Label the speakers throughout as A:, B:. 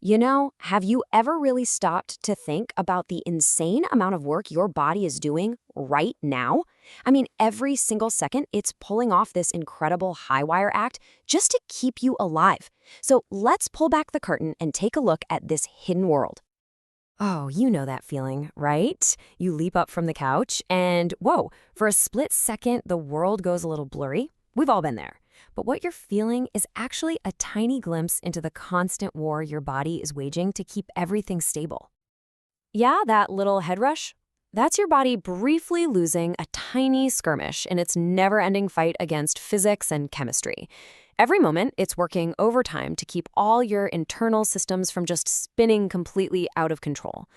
A: You know, have you ever really stopped to think about the insane amount of work your body is doing right now? I mean, every single second, it's pulling off this incredible high wire act just to keep you alive. So let's pull back the curtain and take a look at this hidden world. Oh, you know that feeling, right? You leap up from the couch and whoa, for a split second, the world goes a little blurry. We've all been there. But what you're feeling is actually a tiny glimpse into the constant war your body is waging to keep everything stable. Yeah, that little head rush? That's your body briefly losing a tiny skirmish in its never-ending fight against physics and chemistry. Every moment, it's working overtime to keep all your internal systems from just spinning completely out of control.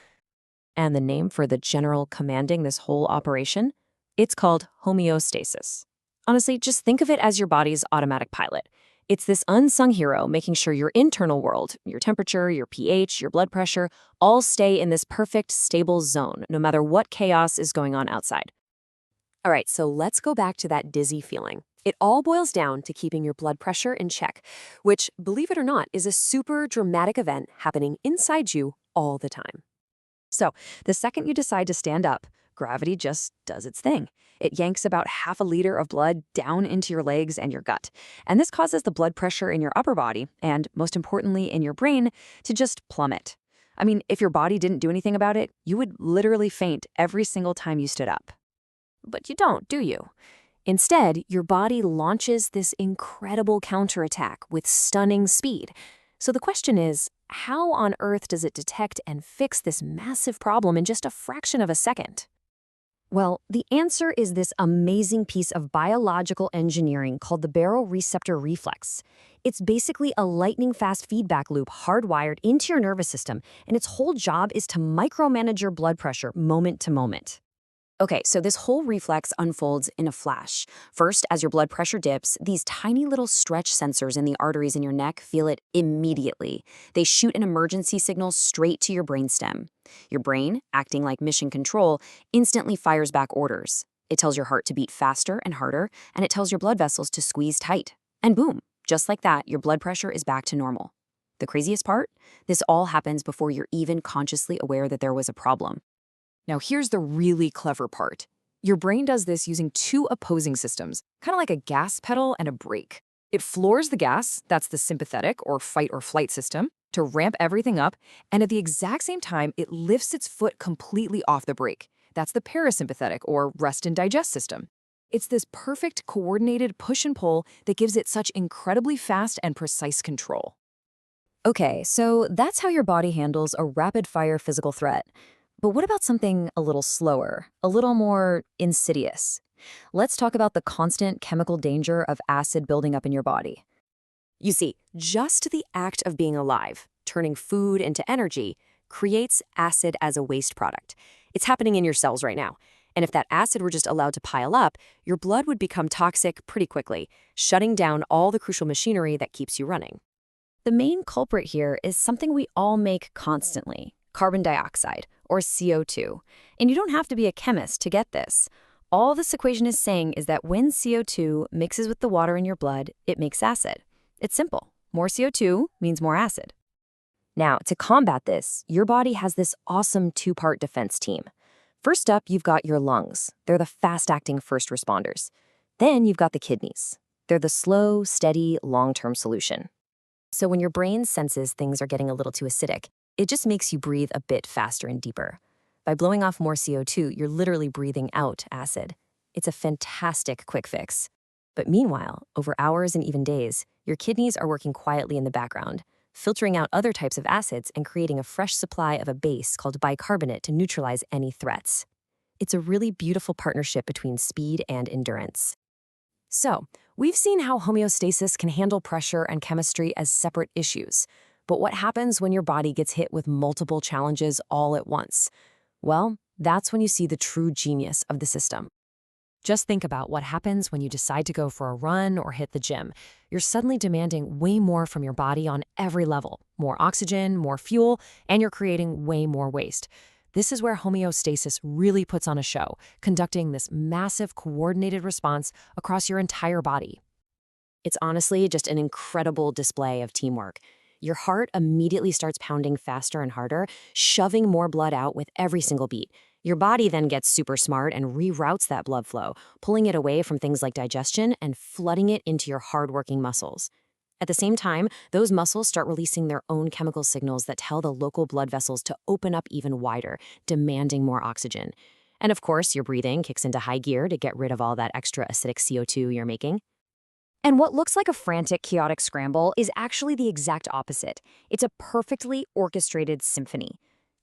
A: And the name for the general commanding this whole operation? It's called homeostasis. Honestly, just think of it as your body's automatic pilot. It's this unsung hero making sure your internal world, your temperature, your pH, your blood pressure, all stay in this perfect, stable zone, no matter what chaos is going on outside. All right, so let's go back to that dizzy feeling. It all boils down to keeping your blood pressure in check, which, believe it or not, is a super dramatic event happening inside you all the time. So, the second you decide to stand up, gravity just does its thing. It yanks about half a liter of blood down into your legs and your gut. And this causes the blood pressure in your upper body, and most importantly in your brain, to just plummet. I mean, if your body didn't do anything about it, you would literally faint every single time you stood up. But you don't, do you? Instead, your body launches this incredible counterattack with stunning speed. So the question is, how on earth does it detect and fix this massive problem in just a fraction of a second? Well, the answer is this amazing piece of biological engineering called the baroreceptor reflex. It's basically a lightning-fast feedback loop hardwired into your nervous system, and its whole job is to micromanage your blood pressure moment to moment. Okay, so this whole reflex unfolds in a flash. First, as your blood pressure dips, these tiny little stretch sensors in the arteries in your neck feel it immediately. They shoot an emergency signal straight to your brainstem. Your brain, acting like mission control, instantly fires back orders. It tells your heart to beat faster and harder, and it tells your blood vessels to squeeze tight. And boom, just like that, your blood pressure is back to normal. The craziest part? This all happens before you're even consciously aware that there was a problem. Now, here's the really clever part. Your brain does this using two opposing systems, kind of like a gas pedal and a brake. It floors the gas, that's the sympathetic or fight or flight system, to ramp everything up, and at the exact same time, it lifts its foot completely off the brake. That's the parasympathetic or rest and digest system. It's this perfect coordinated push and pull that gives it such incredibly fast and precise control. Okay, so that's how your body handles a rapid-fire physical threat. But what about something a little slower, a little more insidious? Let's talk about the constant chemical danger of acid building up in your body. You see, just the act of being alive, turning food into energy, creates acid as a waste product. It's happening in your cells right now. And if that acid were just allowed to pile up, your blood would become toxic pretty quickly, shutting down all the crucial machinery that keeps you running. The main culprit here is something we all make constantly: carbon dioxide, or CO2. And you don't have to be a chemist to get this. All this equation is saying is that when CO2 mixes with the water in your blood, it makes acid. It's simple. More CO2 means more acid. Now, to combat this, your body has this awesome two-part defense team. First up, you've got your lungs. They're the fast-acting first responders. Then you've got the kidneys. They're the slow, steady, long-term solution. So when your brain senses things are getting a little too acidic, it just makes you breathe a bit faster and deeper. By blowing off more CO2, you're literally breathing out acid. It's a fantastic quick fix. But meanwhile, over hours and even days, your kidneys are working quietly in the background, filtering out other types of acids and creating a fresh supply of a base called bicarbonate to neutralize any threats. It's a really beautiful partnership between speed and endurance. So, we've seen how homeostasis can handle pressure and chemistry as separate issues. But what happens when your body gets hit with multiple challenges all at once? Well, that's when you see the true genius of the system. Just think about what happens when you decide to go for a run or hit the gym. You're suddenly demanding way more from your body on every level: more oxygen, more fuel, and you're creating way more waste. This is where homeostasis really puts on a show, conducting this massive coordinated response across your entire body. It's honestly just an incredible display of teamwork. your heart immediately starts pounding faster and harder, shoving more blood out with every single beat. Your body then gets super smart and reroutes that blood flow, pulling it away from things like digestion and flooding it into your hardworking muscles. At the same time, those muscles start releasing their own chemical signals that tell the local blood vessels to open up even wider, demanding more oxygen. And of course, your breathing kicks into high gear to get rid of all that extra acidic CO2 you're making. And what looks like a frantic, chaotic scramble is actually the exact opposite. It's a perfectly orchestrated symphony.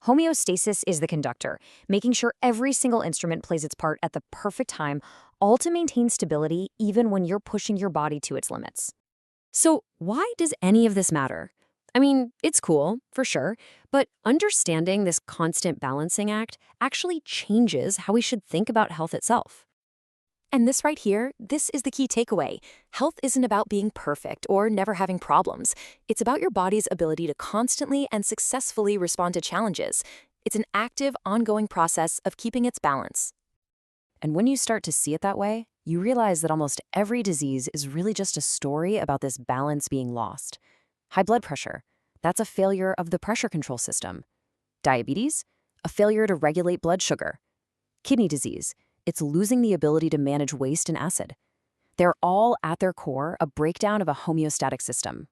A: Homeostasis is the conductor, making sure every single instrument plays its part at the perfect time, all to maintain stability even when you're pushing your body to its limits. So why does any of this matter? I mean, it's cool, for sure, but understanding this constant balancing act actually changes how we should think about health itself. And this right here, this is the key takeaway. Health isn't about being perfect or never having problems. It's about your body's ability to constantly and successfully respond to challenges. It's an active, ongoing process of keeping its balance. And when you start to see it that way, you realize that almost every disease is really just a story about this balance being lost. High blood pressure, that's a failure of the pressure control system. Diabetes, a failure to regulate blood sugar. Kidney disease, it's losing the ability to manage waste and acid. They're all, at their core, a breakdown of a homeostatic system.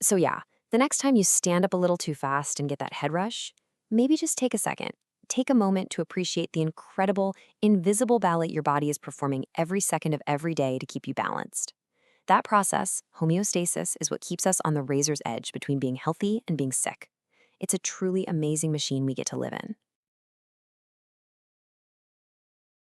A: So yeah, the next time you stand up a little too fast and get that head rush, maybe just take a second. Take a moment to appreciate the incredible, invisible ballet your body is performing every second of every day to keep you balanced. That process, homeostasis, is what keeps us on the razor's edge between being healthy and being sick. It's a truly amazing machine we get to live in.